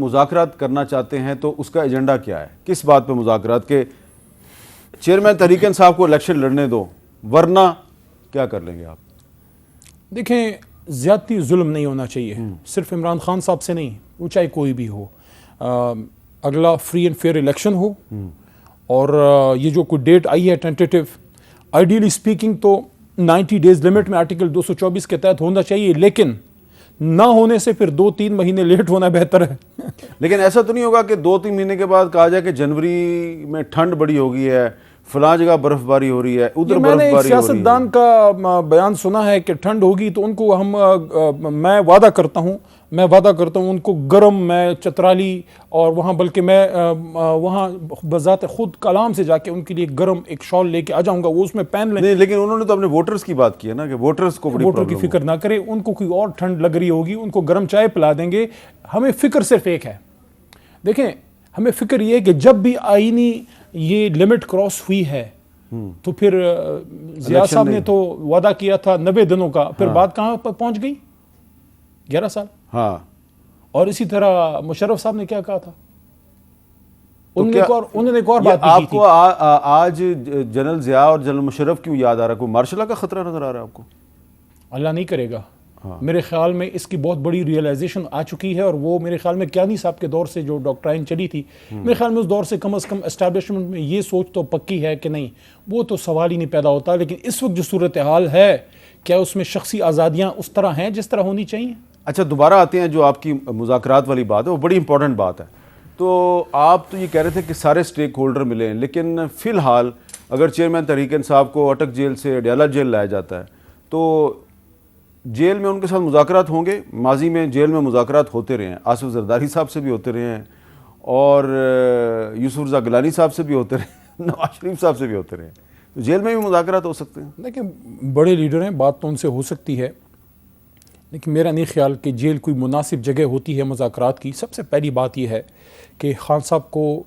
مذاکرات کرنا چاہتے ہیں تو اس کا ایجنڈا کیا ہے؟ کس بات پہ مذاکرات؟ کہ چیئرمین تحریک انصاف کو الیکشن لڑنے دو ورنہ کیا کر لیں گے آپ؟ دیکھیں زیادتی ظلم نہیں ہونا چاہیے، صرف عمران خان صاحب سے نہیں، وہ چاہے کوئی بھی ہو. اگلا فری اینڈ فیئر الیکشن ہو، اور یہ جو کوئی ڈیٹ آئی ہے ٹینٹیٹو، آئیڈیلی اسپیکنگ تو 90 ڈیز لمٹ میں آرٹیکل 224 کے تحت ہونا چاہیے، لیکن نہ ہونے سے پھر 2-3 مہینے لیٹ ہونا بہتر ہے. لیکن ایسا تو نہیں ہوگا کہ 2-3 مہینے کے بعد کہا جائے کہ جنوری میں ٹھنڈ بڑی ہو گئی ہے، فلاں جگہ برف باری ہو رہی ہے، ادھر برف باری ہو رہی ہے؟ میں نے ایک سیاستدان کا بیان سنا ہے کہ ٹھنڈ ہوگی تو ان کو میں وعدہ کرتا ہوں ان کو گرم، میں چترالی اور وہاں، بلکہ میں وہاں بذات خود کلام سے جا کے ان کے لیے گرم ایک شال لے کے آ جاؤں گا، وہ اس میں پہن لیں. نہیں، لیکن انہوں نے تو اپنے ووٹرز کی بات کی ہے نا کہ ووٹرز کو بڑی ووٹر کی فکر نہ کرے، ان کو کوئی اور ٹھنڈ لگ رہی ہوگی، ان کو گرم چائے پلا دیں گے. ہمیں فکر صرف ایک ہے، دیکھیں ہمیں فکر یہ ہے کہ جب بھی آئینی یہ لمٹ کراس ہوئی ہے تو پھر ضیاء صاحب نے تو وعدہ کیا تھا 90 دنوں کا، پھر بات کہاں پہنچ گئی؟ 11 سال. ہاں، اور اسی طرح مشرف صاحب نے کیا کہا تھا؟ انہوں نے ایک اور بات بھی کی آپ تھی. کو آج جنرل ضیاء اور جنرل مشرف کیوں یاد آ رہا ہے؟ کوئی مارشل لا کا خطرہ نظر آ رہا ہے آپ کو؟ اللہ نہیں کرے گا. میرے خیال میں اس کی بہت بڑی ریئلائزیشن آ چکی ہے، اور وہ میرے خیال میں کیانی صاحب کے دور سے جو ڈاکٹرائن چلی تھی، میرے خیال میں اس دور سے کم از کم اسٹیبلشمنٹ میں یہ سوچ تو پکی ہے کہ نہیں، وہ تو سوال ہی نہیں پیدا ہوتا. لیکن اس وقت جو صورتحال ہے، کیا اس میں شخصی آزادیاں اس طرح ہیں جس طرح ہونی چاہیے؟ اچھا، دوبارہ آتے ہیں جو آپ کی مذاکرات والی بات ہے، وہ بڑی امپورٹنٹ بات ہے. تو آپ تو یہ کہہ رہے تھے کہ سارے سٹیک ہولڈر ملیں، لیکن فی الحال اگر چیئرمین تحریک انصاف کو اٹک جیل سے اڈیالہ جیل لایا جاتا ہے تو جیل میں ان کے ساتھ مذاکرات ہوں گے؟ ماضی میں جیل میں مذاکرات ہوتے رہے ہیں، آصف زرداری صاحب سے بھی ہوتے رہے ہیں، اور یوسف رضا گیلانی صاحب سے بھی ہوتے رہے ہیں، نواز شریف صاحب سے بھی ہوتے رہے ہیں. تو جیل میں بھی مذاکرات ہو سکتے ہیں؟ دیکھیں بڑے لیڈر ہیں، بات تو ان سے ہو سکتی ہے، لیکن میرا نہیں خیال کہ جیل کوئی مناسب جگہ ہوتی ہے مذاکرات کی. سب سے پہلی بات یہ ہے کہ خان صاحب کو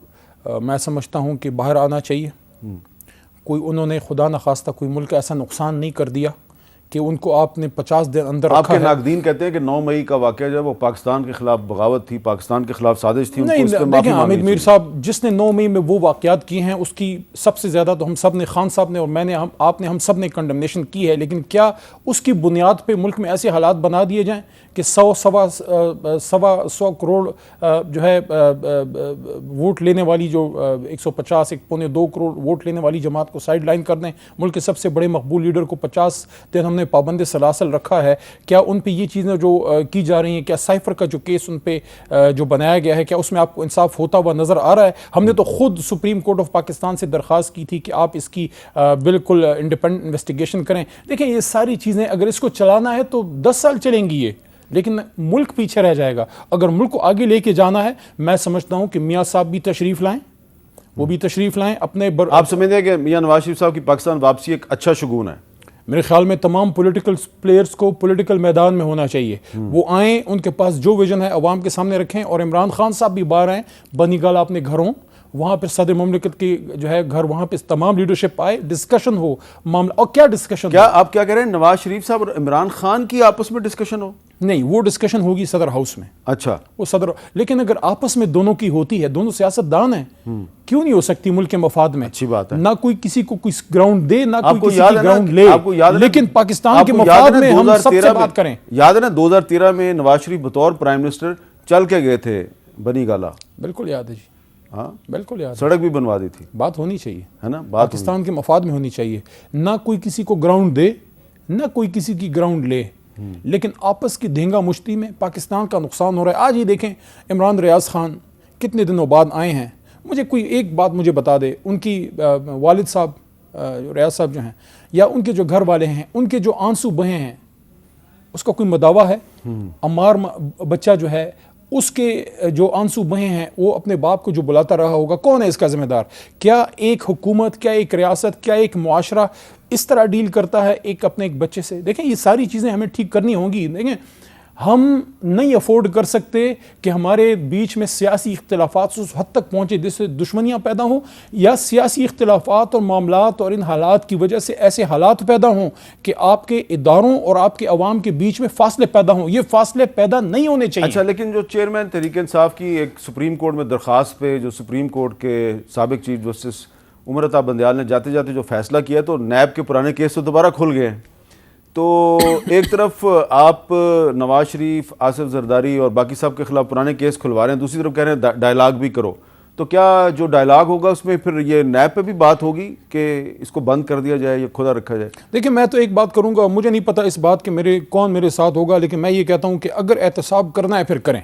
میں سمجھتا ہوں کہ باہر آنا چاہیے. کوئی انہوں نے خدا نخواستہ کوئی ملک ایسا نقصان نہیں کر دیا کہ ان کو آپ نے 50 دن اندر رکھا ہے. آپ کے ناقدین کہتے ہیں کہ 9 مئی کا واقعہ جو ہے وہ پاکستان کے خلاف بغاوت تھی، پاکستان کے خلاف سازش تھی. نہیں، دیکھیں حامد میر صاحب جس نے 9 مئی میں وہ واقعات کیے ہیں، اس کی سب سے زیادہ تو ہم سب نے، خان صاحب نے اور میں نے، آپ نے، ہم سب نے کنڈمنیشن کی ہے. لیکن کیا اس کی بنیاد پہ ملک میں ایسے حالات بنا دیے جائیں کہ 100 کروڑ جو ہے ووٹ لینے والی، جو 150 1.2 کروڑ ووٹ لینے والی جماعت کو سائیڈ لائن کر دیں؟ ملک کے سب سے بڑے مقبول لیڈر کو 50 دن ہم نے پابند سلاسل رکھا ہے. کیا ان پہ یہ چیزیں جو کی جا رہی ہیں، کیا سائفر کا جو کیس ان پہ جو بنایا گیا ہے، کیا اس میں آپ کو انصاف ہوتا ہوا نظر آ رہا ہے؟ ہم نے تو خود سپریم کورٹ آف پاکستان سے درخواست کی تھی کہ آپ اس کی بالکل انڈیپینڈنٹ انویسٹیگیشن کریں. دیکھیں یہ ساری چیزیں اگر اس کو چلانا ہے تو 10 سال چلیں گی یہ، لیکن ملک پیچھے رہ جائے گا. اگر ملک کو آگے لے کے جانا ہے، میں سمجھتا ہوں کہ میاں صاحب بھی تشریف لائیں، وہ بھی تشریف لائیں اپنے آپ سمجھتے ہیں کہ میاں نواز شریف صاحب کی پاکستان واپسی ایک اچھا شگون ہے؟ میرے خیال میں تمام پولیٹیکل پلیئرز کو پولیٹیکل میدان میں ہونا چاہیے. وہ آئیں، ان کے پاس جو ویژن ہے عوام کے سامنے رکھیں. اور عمران خان صاحب بھی باہر آئیں، بنی گالا اپنے گھروں، وہاں پہ صدر مملکت کی جو ہے گھر، وہاں پہ تمام لیڈرشپ آئے، ڈسکشن ہو معاملہ. اور کیا ڈسکشن؟ کیا آپ کیا کہہ رہے ہیں نواز شریف صاحب اور عمران خان کی آپس میں ڈسکشن ہو؟ نہیں، وہ ڈسکشن ہوگی صدر ہاؤس میں. اچھا، وہ صدر، لیکن اگر آپس میں دونوں کی ہوتی ہے، دونوں سیاستدان ہیں، کیوں نہیں ہو سکتی ملک کے مفاد میں؟ اچھی بات ہے. نہ کوئی کسی کو کوئی گراؤنڈ دے، نہ کوئی کسی کی گراؤنڈ لے، لیکن پاکستان کے مفاد میں ہم سب سے بات کریں. یاد ہے نا 2013 میں نواز شریف بطور پرائم منسٹر چل کے گئے تھے بنی گالا؟ بالکل یاد ہے جی، ہاں بالکل یاد. سڑک بھی بنوا دی تھی. بات ہونی چاہیے، ہے نا، پاکستان کے مفاد میں ہونی چاہیے. نہ کوئی کسی کو گراؤنڈ دے، نہ کوئی کسی کی گراؤنڈ لے، لیکن آپس کی دھینگا مشتی میں پاکستان کا نقصان ہو رہا ہے. آج ہی دیکھیں عمران ریاض خان کتنے دنوں بعد آئے ہیں. مجھے کوئی ایک بات مجھے بتا دے، ان کی والد صاحب ریاض صاحب جو ہیں، یا ان کے جو گھر والے ہیں، ان کے جو آنسو بہے ہیں، اس کا کوئی مداوع ہے؟ عمار بچہ جو ہے، اس کے جو آنسو بہے ہیں، وہ اپنے باپ کو جو بلاتا رہا ہوگا، کون ہے اس کا ذمہ دار؟ کیا ایک حکومت، کیا ایک ریاست، کیا ایک معاشرہ اس طرح ڈیل کرتا ہے ایک اپنے ایک بچے سے؟ دیکھیں یہ ساری چیزیں ہمیں ٹھیک کرنی ہوں گی. دیکھیں ہم نہیں افورڈ کر سکتے کہ ہمارے بیچ میں سیاسی اختلافات اس حد تک پہنچے جس سے دشمنیاں پیدا ہوں، یا سیاسی اختلافات اور معاملات اور ان حالات کی وجہ سے ایسے حالات پیدا ہوں کہ آپ کے اداروں اور آپ کے عوام کے بیچ میں فاصلے پیدا ہوں. یہ فاصلے پیدا نہیں ہونے چاہیے. اچھا، لیکن جو چیئرمین تحریک انصاف کی ایک سپریم کورٹ میں درخواست پہ جو سپریم کورٹ کے سابق چیف جسٹس عمر عطا بندیال نے جاتے جاتے جو فیصلہ کیا تو نیب کے پرانے کیس تو دوبارہ کھل گئے ہیں. تو ایک طرف آپ نواز شریف، آصف زرداری اور باقی سب کے خلاف پرانے کیس کھلوا رہے ہیں، دوسری طرف کہہ رہے ہیں ڈائلاگ بھی کرو. تو کیا جو ڈائلاگ ہوگا اس میں پھر یہ نیب پہ بھی بات ہوگی کہ اس کو بند کر دیا جائے یا کھلا رکھا جائے؟ دیکھیں، میں تو ایک بات کروں گا، مجھے نہیں پتا اس بات کہ کون میرے ساتھ ہوگا، لیکن میں یہ کہتا ہوں کہ اگر احتساب کرنا ہے پھر کریں.